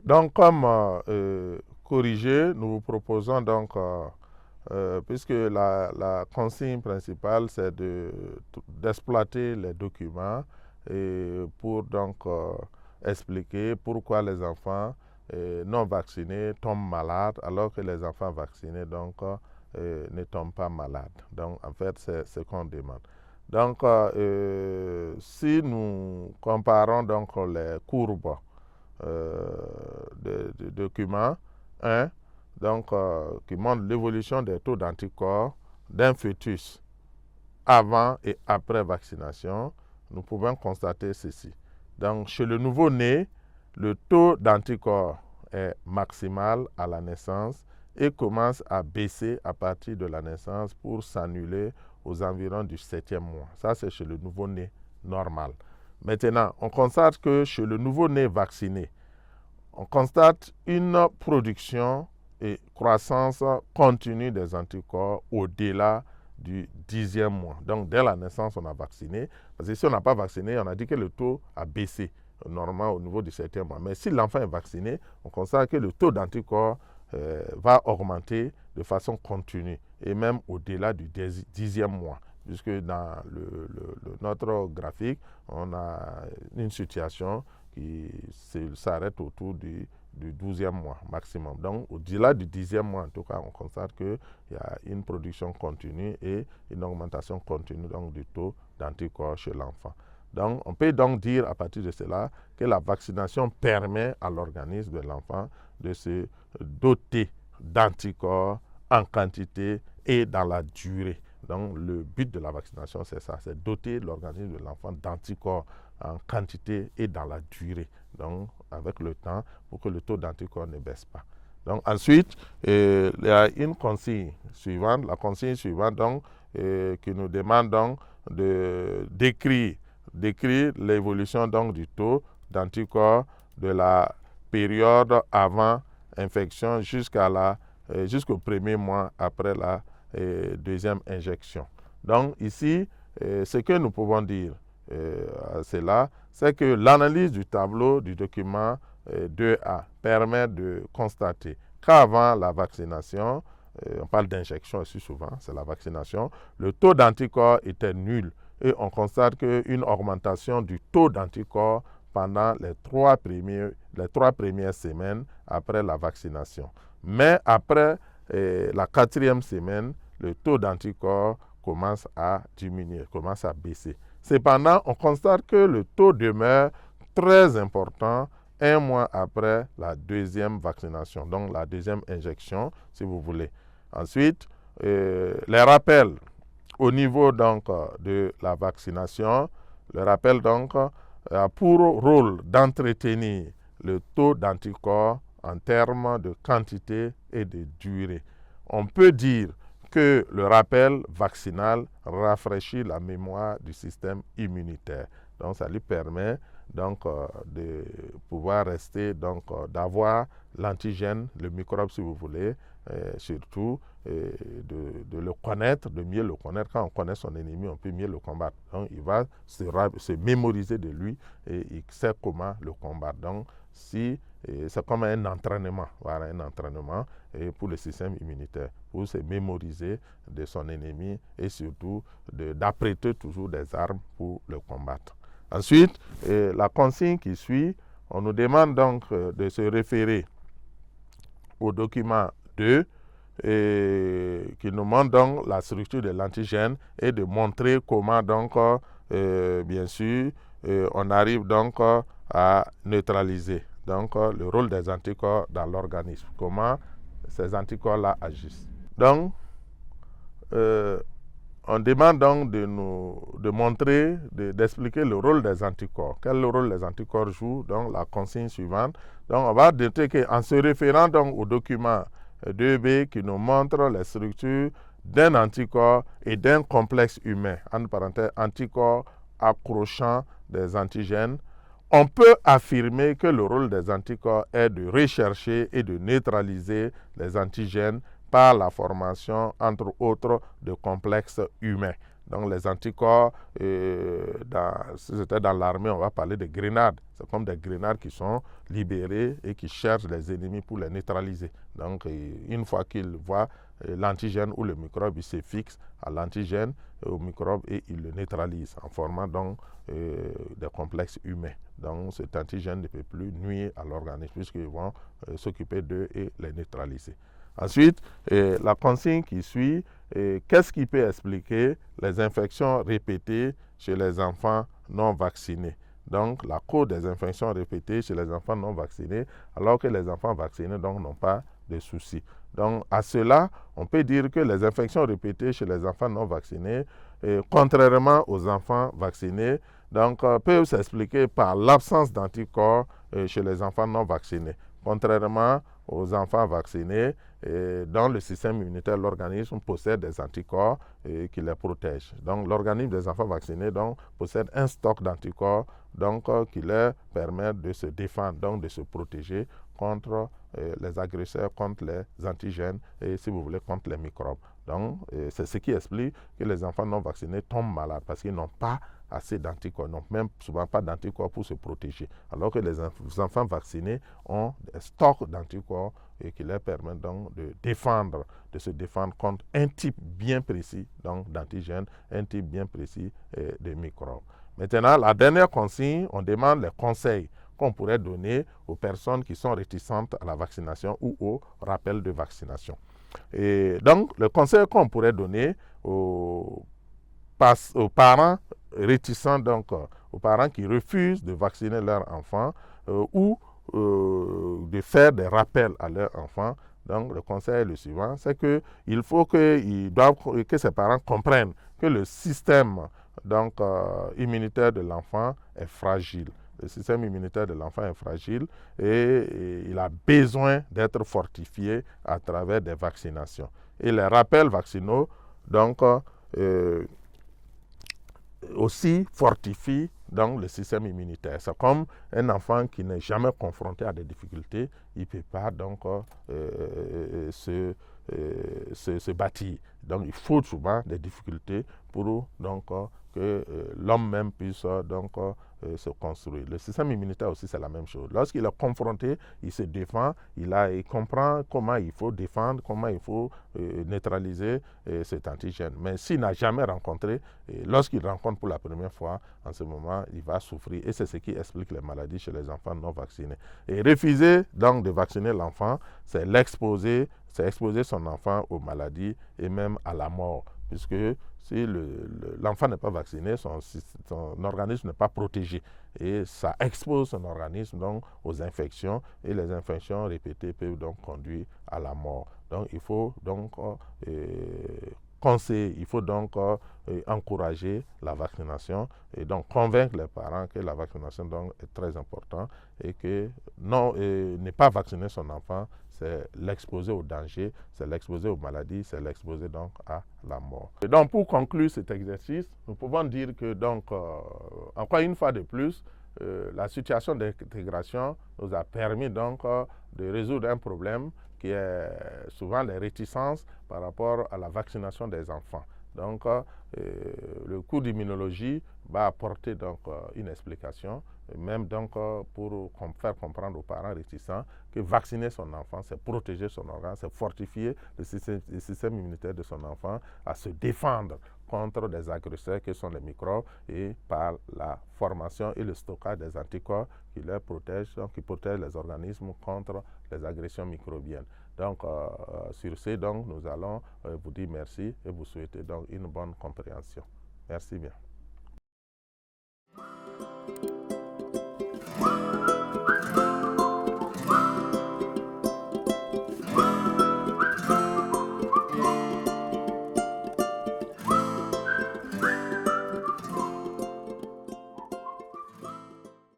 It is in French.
Donc, comme corrigé, nous vous proposons donc, puisque la consigne principale, c'est d'exploiter les documents et pour donc expliquer pourquoi les enfants non vaccinés tombent malades alors que les enfants vaccinés donc, ne tombent pas malades. Donc, en fait, c'est ce qu'on demande. Donc, si nous comparons donc les courbes de documents 1, donc, qui montre l'évolution des taux d'anticorps d'un fœtus avant et après vaccination, nous pouvons constater ceci. Donc, chez le nouveau-né, le taux d'anticorps est maximal à la naissance et commence à baisser à partir de la naissance pour s'annuler aux environs du 7e mois. Ça, c'est chez le nouveau-né normal. Maintenant, on constate que chez le nouveau-né vacciné, on constate une production et croissance continue des anticorps au-delà du 10e mois. Donc, dès la naissance, on a vacciné. Parce que si on n'a pas vacciné, on a dit que le taux a baissé normalement au niveau du 7e mois. Mais si l'enfant est vacciné, on constate que le taux d'anticorps va augmenter de façon continue et même au-delà du 10e mois. Puisque dans notre graphique, on a une situation qui s'arrête autour du 12e mois maximum. Donc, au-delà du 10e mois, en tout cas, on constate qu'il y a une production continue et une augmentation continue donc, du taux d'anticorps chez l'enfant. Donc, on peut donc dire à partir de cela que la vaccination permet à l'organisme de l'enfant de se doter d'anticorps en quantité et dans la durée. Donc, le but de la vaccination, c'est ça, c'est doter l'organisme de l'enfant d'anticorps en quantité et dans la durée. Donc, avec le temps, pour que le taux d'anticorps ne baisse pas. Donc, ensuite, il y a une consigne suivante, la consigne suivante, donc, qui nous demande donc d'écrire l'évolution donc du taux d'anticorps de la période avant infection jusqu'au premier mois après la deuxième injection. Donc ici, ce que nous pouvons dire à cela, c'est que l'analyse du tableau du document 2A permet de constater qu'avant la vaccination, on parle d'injection aussi souvent, c'est la vaccination, le taux d'anticorps était nul et on constate qu'une augmentation du taux d'anticorps pendant les trois premières semaines après la vaccination. Mais après la 4e semaine, le taux d'anticorps commence à diminuer, commence à baisser. Cependant, on constate que le taux demeure très important 1 mois après la 2e vaccination, donc la 2e injection, si vous voulez. Ensuite, les rappels au niveau donc de la vaccination, le rappel donc a pour rôle d'entretenir le taux d'anticorps en termes de quantité et de durée. On peut dire que le rappel vaccinal rafraîchit la mémoire du système immunitaire. Donc, ça lui permet donc de pouvoir rester, donc d'avoir l'antigène, le microbe si vous voulez, surtout de le connaître, de mieux le connaître. Quand on connaît son ennemi, on peut mieux le combattre. Donc, il va se mémoriser de lui et il sait comment le combattre. Donc, c'est comme un entraînement, voilà, un entraînement pour le système immunitaire, pour se mémoriser de son ennemi et surtout d'apprêter toujours des armes pour le combattre. Ensuite, la consigne qui suit, on nous demande donc de se référer au document 2 qui nous montre donc la structure de l'antigène et de montrer comment donc, bien sûr, on arrive donc à neutraliser donc le rôle des anticorps dans l'organisme, comment ces anticorps-là agissent. Donc, on demande donc de montrer, d'expliquer le rôle des anticorps. Quel rôle les anticorps jouent? Donc, la consigne suivante. Donc, on va noter qu'en se référant donc au document 2B qui nous montre les structures d'un anticorps et d'un complexe humain, entre parenthèses, anticorps accrochant des antigènes, on peut affirmer que le rôle des anticorps est de rechercher et de neutraliser les antigènes par la formation, entre autres, de complexes humains. Donc les anticorps, si c'était dans l'armée, on va parler de grenades. C'est comme des grenades qui sont libérées et qui cherchent les ennemis pour les neutraliser. Donc une fois qu'ils voient l'antigène ou le microbe, il se fixe à l'antigène, au microbe, et il le neutralise en formant donc des complexes humains. Donc cet antigène ne peut plus nuire à l'organisme puisqu'ils vont s'occuper d'eux et les neutraliser. Ensuite, la consigne qui suit, qu'est-ce qui peut expliquer les infections répétées chez les enfants non vaccinés? Donc, la cause des infections répétées chez les enfants non vaccinés, alors que les enfants vaccinés n'ont pas de soucis. Donc, à cela, on peut dire que les infections répétées chez les enfants non vaccinés, contrairement aux enfants vaccinés, donc, peuvent s'expliquer par l'absence d'anticorps chez les enfants non vaccinés. Contrairement aux enfants vaccinés, dans le système immunitaire, l'organisme possède des anticorps qui les protègent. Donc, l'organisme des enfants vaccinés possède un stock d'anticorps qui leur permet de se défendre, donc de se protéger contre les agresseurs, contre les antigènes et, si vous voulez, contre les microbes. Donc, c'est ce qui explique que les enfants non vaccinés tombent malades parce qu'ils n'ont pas assez d'anticorps, n'ont même souvent pas d'anticorps pour se protéger. Alors que les enfants vaccinés ont des stocks d'anticorps et qui leur permettent donc de se défendre contre un type bien précis d'antigènes, un type bien précis de microbes. Maintenant, la dernière consigne, on demande les conseils qu'on pourrait donner aux personnes qui sont réticentes à la vaccination ou au rappel de vaccination. Et donc, le conseil qu'on pourrait donner aux parents réticents, donc aux parents qui refusent de vacciner leurs enfants ou de faire des rappels à leurs enfants. Donc, le conseil est le suivant, c'est qu'il faut que ces parents comprennent que le système immunitaire de l'enfant est fragile. Le système immunitaire de l'enfant est fragile et il a besoin d'être fortifié à travers des vaccinations. Et les rappels vaccinaux, aussi fortifient le système immunitaire. C'est comme un enfant qui n'est jamais confronté à des difficultés, il ne peut pas se bâtir. Donc il faut souvent des difficultés pour que l'homme même puisse se construire. Le système immunitaire aussi, c'est la même chose. Lorsqu'il est confronté, il se défend, il comprend comment il faut défendre, comment il faut neutraliser cet antigène. Mais s'il n'a jamais rencontré, lorsqu'il rencontre pour la première fois, en ce moment, il va souffrir. Et c'est ce qui explique les maladies chez les enfants non vaccinés. Et refuser donc de vacciner l'enfant, c'est exposer son enfant aux maladies et même à la mort. Puisque si l'enfant n'est pas vacciné, son organisme n'est pas protégé. Et ça expose son organisme aux infections. Et les infections répétées peuvent donc conduire à la mort. Donc il faut encourager la vaccination et donc convaincre les parents que la vaccination est très importante et que ne pas vacciner son enfant, c'est l'exposer au danger, c'est l'exposer aux maladies, c'est l'exposer à la mort. Et donc pour conclure cet exercice, nous pouvons dire que encore une fois de plus, la situation d'intégration nous a permis de résoudre un problème qui est souvent les réticences par rapport à la vaccination des enfants. Donc, le cours d'immunologie va apporter une explication, même pour faire comprendre aux parents réticents que vacciner son enfant, c'est protéger son organe, c'est fortifier le système immunitaire de son enfant à se défendre contre des agresseurs que sont les microbes et par la formation et le stockage des anticorps qui les protègent, qui protègent les organismes contre les agressions microbiennes. Donc, sur ce, nous allons vous dire merci et vous souhaiter une bonne compréhension. Merci bien.